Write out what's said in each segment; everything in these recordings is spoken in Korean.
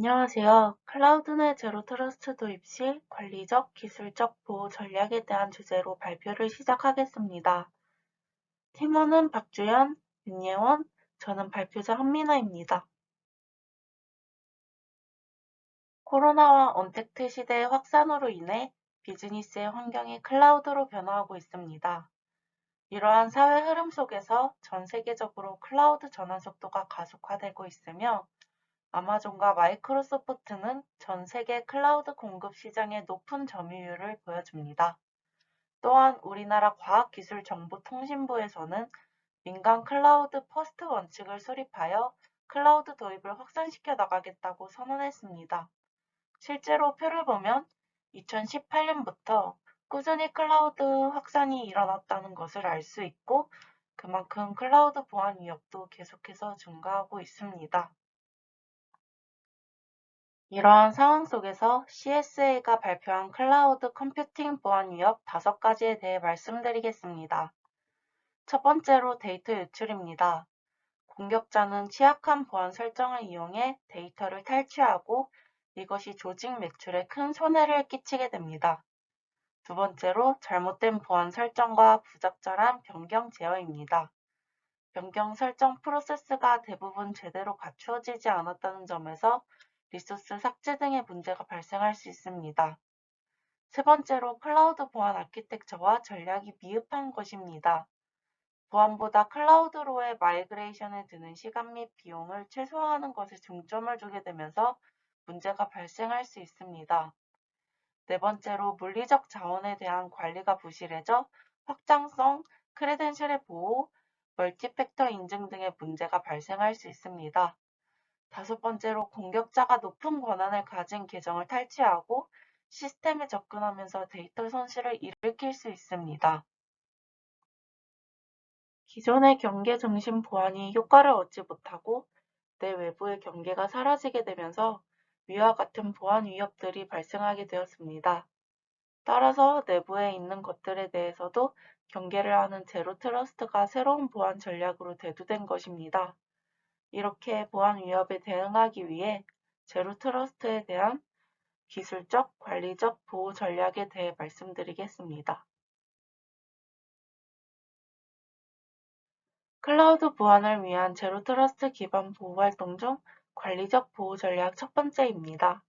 안녕하세요. 클라우드 내 제로 트러스트 도입 시 관리적, 기술적 보호 전략에 대한 주제로 발표를 시작하겠습니다. 팀원은 박주연, 윤예원, 저는 발표자 한민아입니다. 코로나와 언택트 시대의 확산으로 인해 비즈니스의 환경이 클라우드로 변화하고 있습니다. 이러한 사회 흐름 속에서 전 세계적으로 클라우드 전환 속도가 가속화되고 있으며 아마존과 마이크로소프트는 전 세계 클라우드 공급 시장의 높은 점유율을 보여줍니다. 또한 우리나라 과학기술정보통신부에서는 민간 클라우드 퍼스트 원칙을 수립하여 클라우드 도입을 확산시켜 나가겠다고 선언했습니다. 실제로 표를 보면 2018년부터 꾸준히 클라우드 확산이 일어났다는 것을 알 수 있고 그만큼 클라우드 보안 위협도 계속해서 증가하고 있습니다. 이러한 상황 속에서 CSA가 발표한 클라우드 컴퓨팅 보안 위협 5가지에 대해 말씀드리겠습니다. 첫 번째로 데이터 유출입니다. 공격자는 취약한 보안 설정을 이용해 데이터를 탈취하고 이것이 조직 매출에 큰 손해를 끼치게 됩니다. 두 번째로 잘못된 보안 설정과 부적절한 변경 제어입니다. 변경 설정 프로세스가 대부분 제대로 갖추어지지 않았다는 점에서 리소스 삭제 등의 문제가 발생할 수 있습니다. 세 번째로 클라우드 보안 아키텍처와 전략이 미흡한 것입니다. 보안보다 클라우드로의 마이그레이션에 드는 시간 및 비용을 최소화하는 것에 중점을 두게 되면서 문제가 발생할 수 있습니다. 네 번째로 물리적 자원에 대한 관리가 부실해져 확장성, 크레덴셜의 보호, 멀티팩터 인증 등의 문제가 발생할 수 있습니다. 다섯 번째로 공격자가 높은 권한을 가진 계정을 탈취하고 시스템에 접근하면서 데이터 손실을 일으킬 수 있습니다. 기존의 경계 중심 보안이 효과를 얻지 못하고 내 외부의 경계가 사라지게 되면서 위와 같은 보안 위협들이 발생하게 되었습니다. 따라서 내부에 있는 것들에 대해서도 경계를 하는 제로 트러스트가 새로운 보안 전략으로 대두된 것입니다. 이렇게 보안 위협에 대응하기 위해 제로 트러스트에 대한 기술적, 관리적 보호 전략에 대해 말씀드리겠습니다. 클라우드 보안을 위한 제로 트러스트 기반 보호 활동 중 관리적 보호 전략 첫 번째입니다.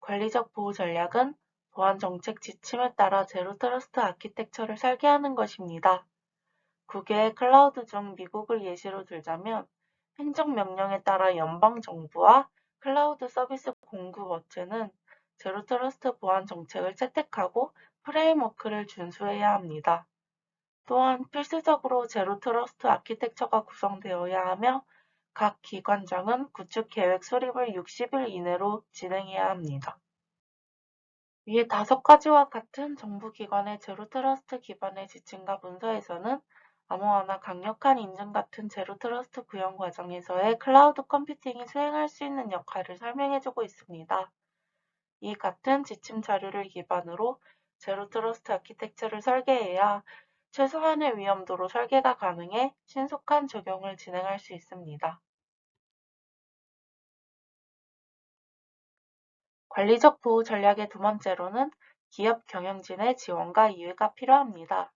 관리적 보호 전략은 보안 정책 지침에 따라 제로 트러스트 아키텍처를 설계하는 것입니다. 국외의 클라우드 중 미국을 예시로 들자면 행정명령에 따라 연방정부와 클라우드 서비스 공급업체는 제로 트러스트 보안 정책을 채택하고 프레임워크를 준수해야 합니다. 또한 필수적으로 제로 트러스트 아키텍처가 구성되어야 하며 각 기관장은 구축 계획 수립을 60일 이내로 진행해야 합니다. 위의 5가지와 같은 정부기관의 제로 트러스트 기반의 지침과 문서에서는 암호화나 강력한 인증 같은 제로 트러스트 구현 과정에서의 클라우드 컴퓨팅이 수행할 수 있는 역할을 설명해주고 있습니다. 이 같은 지침 자료를 기반으로 제로 트러스트 아키텍처를 설계해야 최소한의 위험도로 설계가 가능해 신속한 적용을 진행할 수 있습니다. 관리적 보호 전략의 두 번째로는 기업 경영진의 지원과 이해가 필요합니다.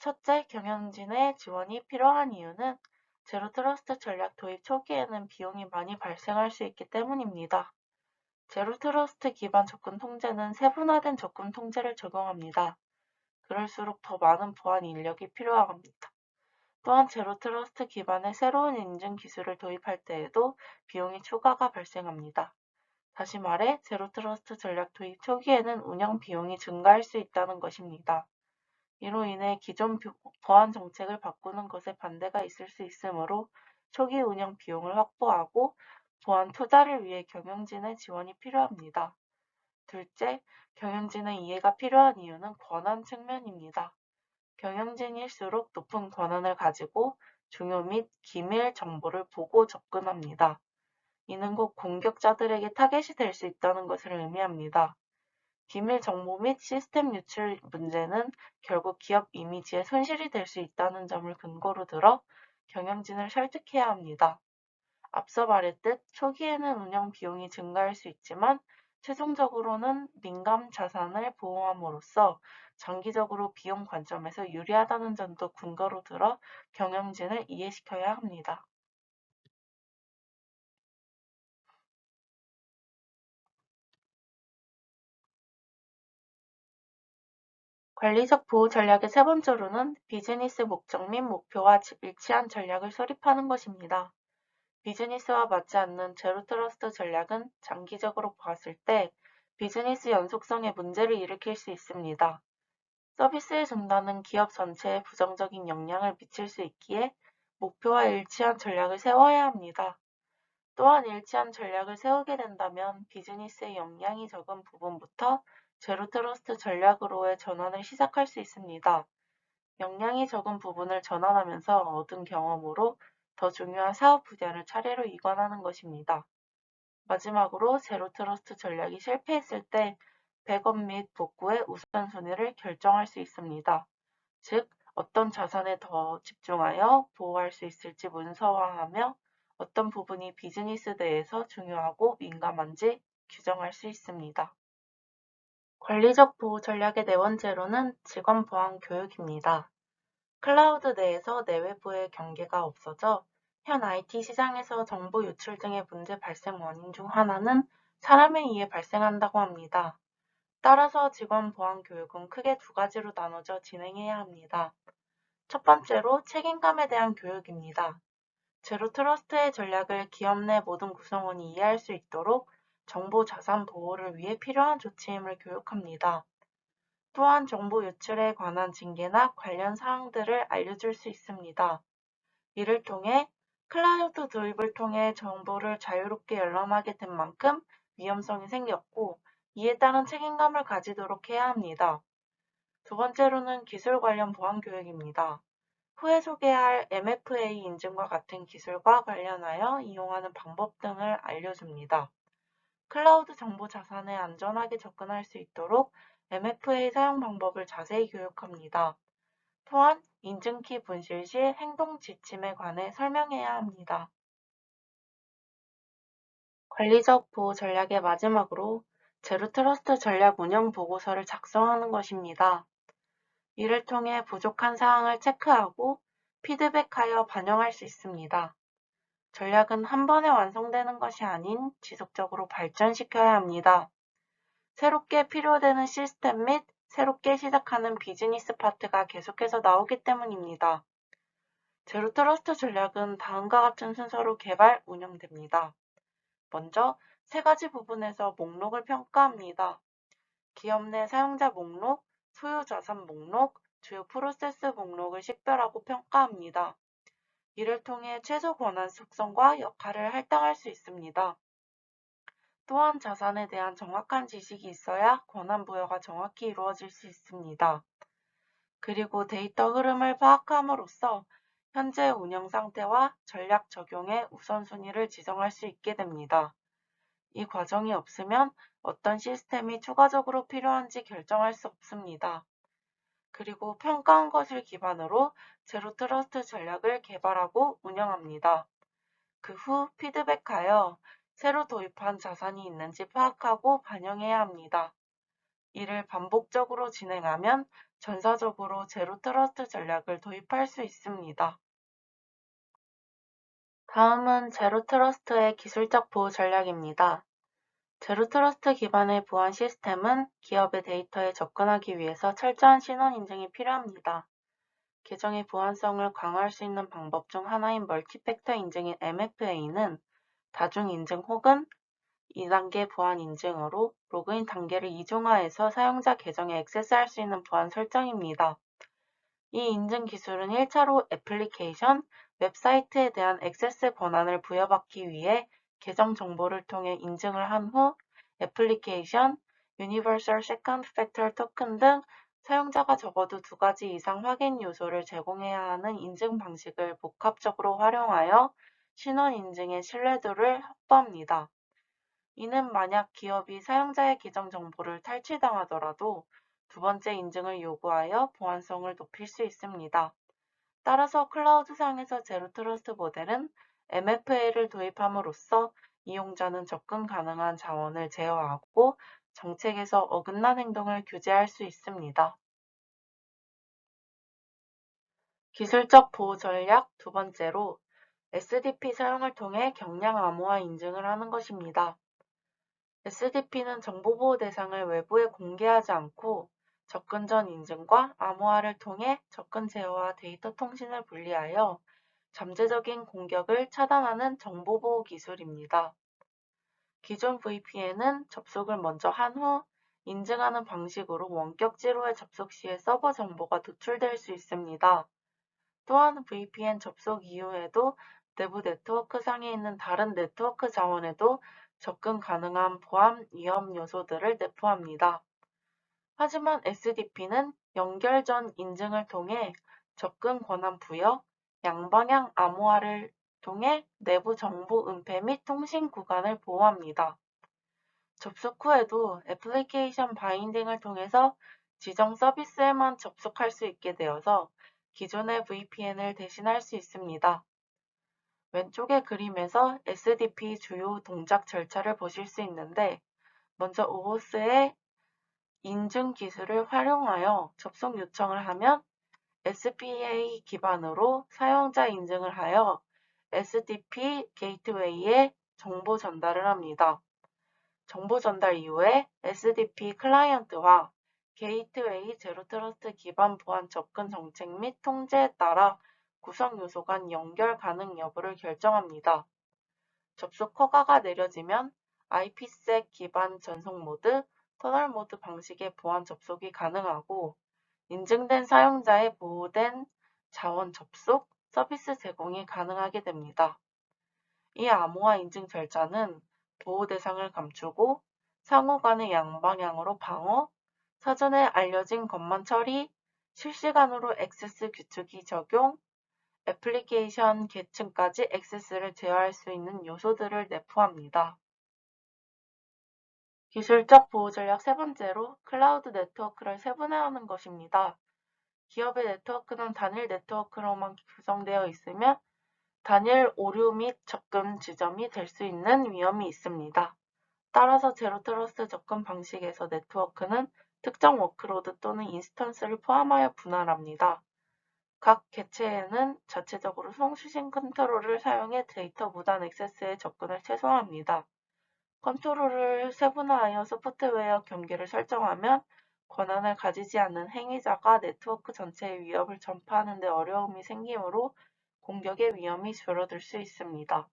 첫째, 경영진의 지원이 필요한 이유는 제로 트러스트 전략 도입 초기에는 비용이 많이 발생할 수 있기 때문입니다. 제로 트러스트 기반 접근 통제는 세분화된 접근 통제를 적용합니다. 그럴수록 더 많은 보안 인력이 필요합니다. 또한 제로 트러스트 기반의 새로운 인증 기술을 도입할 때에도 비용이 추가가 발생합니다. 다시 말해, 제로 트러스트 전략 도입 초기에는 운영 비용이 증가할 수 있다는 것입니다. 이로 인해 기존 보안 정책을 바꾸는 것에 반대가 있을 수 있으므로 초기 운영 비용을 확보하고 보안 투자를 위해 경영진의 지원이 필요합니다. 둘째, 경영진의 이해가 필요한 이유는 권한 측면입니다. 경영진일수록 높은 권한을 가지고 중요 및 기밀 정보를 보고 접근합니다. 이는 곧 공격자들에게 타겟이 될 수 있다는 것을 의미합니다. 기밀 정보 및 시스템 유출 문제는 결국 기업 이미지에 손실이 될 수 있다는 점을 근거로 들어 경영진을 설득해야 합니다. 앞서 말했듯 초기에는 운영 비용이 증가할 수 있지만 최종적으로는 민감 자산을 보호함으로써 장기적으로 비용 관점에서 유리하다는 점도 근거로 들어 경영진을 이해시켜야 합니다. 관리적 보호 전략의 세 번째로는 비즈니스 목적 및 목표와 일치한 전략을 수립하는 것입니다. 비즈니스와 맞지 않는 제로 트러스트 전략은 장기적으로 봤을 때 비즈니스 연속성에 문제를 일으킬 수 있습니다. 서비스의 중단은 기업 전체에 부정적인 영향을 미칠 수 있기에 목표와 일치한 전략을 세워야 합니다. 또한 일치한 전략을 세우게 된다면 비즈니스에 영향이 적은 부분부터 제로 트러스트 전략으로의 전환을 시작할 수 있습니다. 영향이 적은 부분을 전환하면서 얻은 경험으로 더 중요한 사업 분야를 차례로 이관하는 것입니다. 마지막으로 제로 트러스트 전략이 실패했을 때 백업 및 복구의 우선순위를 결정할 수 있습니다. 즉, 어떤 자산에 더 집중하여 보호할 수 있을지 문서화하며 어떤 부분이 비즈니스 내에서 중요하고 민감한지 규정할 수 있습니다. 관리적 보호 전략의 네 번째로는 직원 보안 교육입니다. 클라우드 내에서 내외부의 경계가 없어져 현 IT 시장에서 정보 유출 등의 문제 발생 원인 중 하나는 사람에 의해 발생한다고 합니다. 따라서 직원 보안 교육은 크게 두 가지로 나눠져 진행해야 합니다. 첫 번째로 책임감에 대한 교육입니다. 제로 트러스트의 전략을 기업 내 모든 구성원이 이해할 수 있도록 정보 자산 보호를 위해 필요한 조치임을 교육합니다. 또한 정보 유출에 관한 징계나 관련 사항들을 알려줄 수 있습니다. 이를 통해 클라우드 도입을 통해 정보를 자유롭게 열람하게 된 만큼 위험성이 생겼고 이에 따른 책임감을 가지도록 해야 합니다. 두 번째로는 기술 관련 보안 교육입니다. 후에 소개할 MFA 인증과 같은 기술과 관련하여 이용하는 방법 등을 알려줍니다. 클라우드 정보 자산에 안전하게 접근할 수 있도록 MFA 사용 방법을 자세히 교육합니다. 또한 인증키 분실 시 행동 지침에 관해 설명해야 합니다. 관리적 보호 전략의 마지막으로 제로 트러스트 전략 운영 보고서를 작성하는 것입니다. 이를 통해 부족한 사항을 체크하고 피드백하여 반영할 수 있습니다. 전략은 한 번에 완성되는 것이 아닌 지속적으로 발전시켜야 합니다. 새롭게 필요되는 시스템 및 새롭게 시작하는 비즈니스 파트가 계속해서 나오기 때문입니다. 제로 트러스트 전략은 다음과 같은 순서로 개발, 운영됩니다. 먼저 세 가지 부분에서 목록을 평가합니다. 기업 내 사용자 목록, 소유 자산 목록, 주요 프로세스 목록을 식별하고 평가합니다. 이를 통해 최소 권한 속성과 역할을 할당할 수 있습니다. 또한 자산에 대한 정확한 지식이 있어야 권한 부여가 정확히 이루어질 수 있습니다. 그리고 데이터 흐름을 파악함으로써 현재 운영 상태와 전략 적용의 우선순위를 지정할 수 있게 됩니다. 이 과정이 없으면 어떤 시스템이 추가적으로 필요한지 결정할 수 없습니다. 그리고 평가한 것을 기반으로 제로 트러스트 전략을 개발하고 운영합니다. 그 후 피드백하여 새로 도입한 자산이 있는지 파악하고 반영해야 합니다. 이를 반복적으로 진행하면 전사적으로 제로 트러스트 전략을 도입할 수 있습니다. 다음은 제로 트러스트의 기술적 보호 전략입니다. 제로 트러스트 기반의 보안 시스템은 기업의 데이터에 접근하기 위해서 철저한 신원 인증이 필요합니다. 계정의 보안성을 강화할 수 있는 방법 중 하나인 멀티팩터 인증인 MFA는 다중 인증 혹은 2단계 보안 인증으로 로그인 단계를 이중화해서 사용자 계정에 액세스할 수 있는 보안 설정입니다. 이 인증 기술은 1차로 애플리케이션, 웹사이트에 대한 액세스 권한을 부여받기 위해 계정 정보를 통해 인증을 한 후 애플리케이션, Universal Second Factor Token 등 사용자가 적어도 두 가지 이상 확인 요소를 제공해야 하는 인증 방식을 복합적으로 활용하여 신원 인증의 신뢰도를 확보합니다. 이는 만약 기업이 사용자의 계정 정보를 탈취당하더라도 두 번째 인증을 요구하여 보안성을 높일 수 있습니다. 따라서 클라우드상에서 제로 트러스트 모델은 MFA를 도입함으로써 이용자는 접근 가능한 자원을 제어하고 정책에서 어긋난 행동을 규제할 수 있습니다. 기술적 보호 전략 두 번째로 SDP 사용을 통해 경량 암호화 인증을 하는 것입니다. SDP는 정보보호 대상을 외부에 공개하지 않고 접근 전 인증과 암호화를 통해 접근 제어와 데이터 통신을 분리하여 잠재적인 공격을 차단하는 정보보호 기술입니다. 기존 VPN은 접속을 먼저 한 후 인증하는 방식으로 원격지로의 접속 시에 서버 정보가 노출될 수 있습니다. 또한 VPN 접속 이후에도 내부 네트워크상에 있는 다른 네트워크 자원에도 접근 가능한 보안 위험 요소들을 내포합니다. 하지만 SDP는 연결 전 인증을 통해 접근 권한 부여, 양방향 암호화를 통해 내부 정보 은폐 및 통신 구간을 보호합니다. 접속 후에도 애플리케이션 바인딩을 통해서 지정 서비스에만 접속할 수 있게 되어서 기존의 VPN을 대신할 수 있습니다. 왼쪽의 그림에서 SDP 주요 동작 절차를 보실 수 있는데 먼저 OAuth의 인증 기술을 활용하여 접속 요청을 하면 SPA 기반으로 사용자 인증을 하여 SDP 게이트웨이에 정보 전달을 합니다. 정보 전달 이후에 SDP 클라이언트와 게이트웨이 제로트러스트 기반 보안 접근 정책 및 통제에 따라 구성 요소 간 연결 가능 여부를 결정합니다. 접속 허가가 내려지면 IPsec 기반 전송 모드, 터널 모드 방식의 보안 접속이 가능하고 인증된 사용자의 보호된 자원 접속, 서비스 제공이 가능하게 됩니다. 이 암호화 인증 절차는 보호 대상을 감추고 상호 간의 양방향으로 방어, 사전에 알려진 것만 처리, 실시간으로 액세스 규칙이 적용, 애플리케이션 계층까지 액세스를 제어할 수 있는 요소들을 내포합니다. 기술적 보호 전략 세 번째로 클라우드 네트워크를 세분화하는 것입니다. 기업의 네트워크는 단일 네트워크로만 구성되어 있으면 단일 오류 및 접근 지점이 될 수 있는 위험이 있습니다. 따라서 제로 트러스트 접근 방식에서 네트워크는 특정 워크로드 또는 인스턴스를 포함하여 분할합니다. 각 개체에는 자체적으로 송수신 컨트롤을 사용해 데이터 무단 액세스에 접근을 최소화합니다. 컨트롤을 세분화하여 소프트웨어 경계를 설정하면 권한을 가지지 않는 행위자가 네트워크 전체의 위협을 전파하는 데 어려움이 생기므로 공격의 위험이 줄어들 수 있습니다.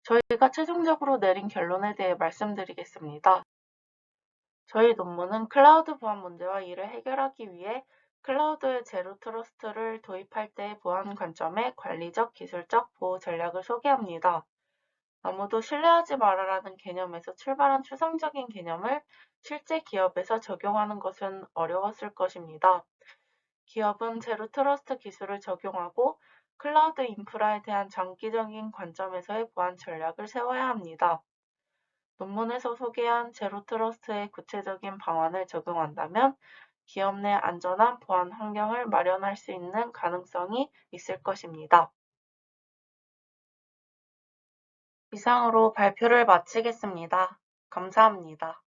저희가 최종적으로 내린 결론에 대해 말씀드리겠습니다. 저희 논문은 클라우드 보안 문제와 이를 해결하기 위해 클라우드의 제로 트러스트를 도입할 때의 보안 관점의 관리적, 기술적 보호 전략을 소개합니다. 아무도 신뢰하지 말아라는 개념에서 출발한 추상적인 개념을 실제 기업에서 적용하는 것은 어려웠을 것입니다. 기업은 제로 트러스트 기술을 적용하고 클라우드 인프라에 대한 장기적인 관점에서의 보안 전략을 세워야 합니다. 논문에서 소개한 제로 트러스트의 구체적인 방안을 적용한다면 기업 내 안전한 보안 환경을 마련할 수 있는 가능성이 있을 것입니다. 이상으로 발표를 마치겠습니다. 감사합니다.